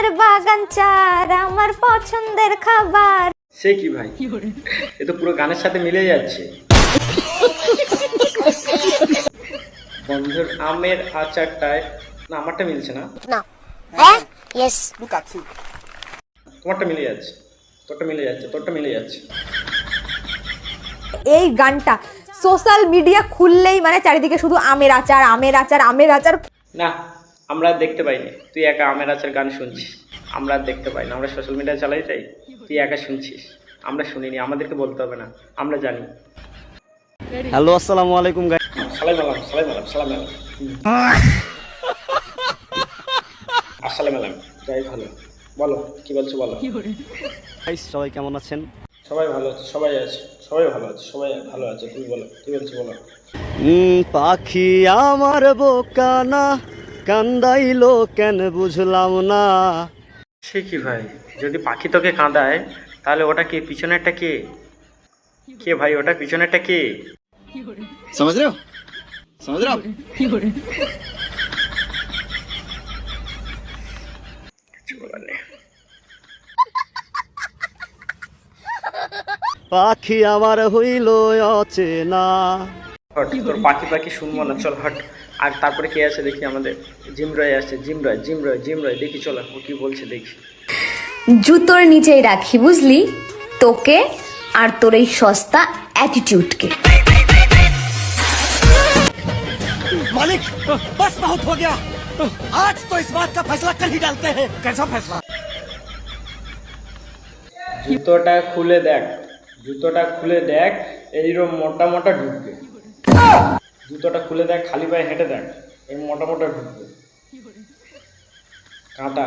আমের বাগান চার আমার পছন্দের খাবার। সে কি ভাই, এ তো পুরো গানের সাথে মিলে যাচ্ছে। বন্ধুর আমের আচারটায় না, আমারটা মিলছে না। তোমারটা মিলে যাচ্ছে, তোরটা মিলে যাচ্ছে, তোরটা মিলে যাচ্ছে। এই গানটা সোশ্যাল মিডিয়া খুললেই মানে চারিদিকে শুধু আমের আচার আমের আচার আমের আচার। না, আমরা আর দেখতে পাইনি, তুই একা আমের আচার গান শুনছিস। আমরা আর দেখতে পাই না, আমরা সোশ্যাল মিডিয়া চালাই তাই। তুই একা শুনছিস, আমরা শুনিনি, আমাদেরকে বলতে হবে না, আমরা জানি। হ্যালো, আসসালামু আলাইকুম গাইস। সালাই মালাম, সালাই মালাম, সালাম মালাম, আসসালাম আলাইকুম। যাই ভালো, বলো কি বলছো বলো। সবাই কেমন আছেন? সবাই ভালো আছে, সবাই আছে, সবাই ভালো আছে, সবাই ভালো আছে। তুমি বলো কি বলছো বলো। পাখি আমার বোকা না, কান্দাইলো কেন বুঝলাম না। সে কি ভাই, যদি পাখি তোকে কাঁদায় তাহলে ওটা কে, পিছনেরটা কে? কে ভাই ওটা, পিছনেরটা কে? समझ रहे हो? समझ रहे हो? কিছু বলার নেই। পাখি আমার হইল অচেনা। হট, তোর পাখি পাখি শুনবো না, চল হট। আর তারপরে কে আছে দেখি, আমাদের জিম রয় আসছে, জিম রয়, জিম রয়, জিম রয়, দেখি চল ও কি বলছে দেখি। জুতোর নিচেই রাখি বুঝলি তোকে আর তোর এই সস্তা অ্যাটিটিউডকে। मालिक बस बहुत हो गया, आज तो इस बात का फैसला कर ही डालते हैं। कैसा फैसला? জুতোটা খুলে দেখ, জুতোটা খুলে দেখ, এইরকম মোটা মোটা ঢুকবে। জুতোটা খুলে দেখ, খালি পায়ে হেঁটে দেখ, এই মোটা মোটা ঢুকবে কাঁটা।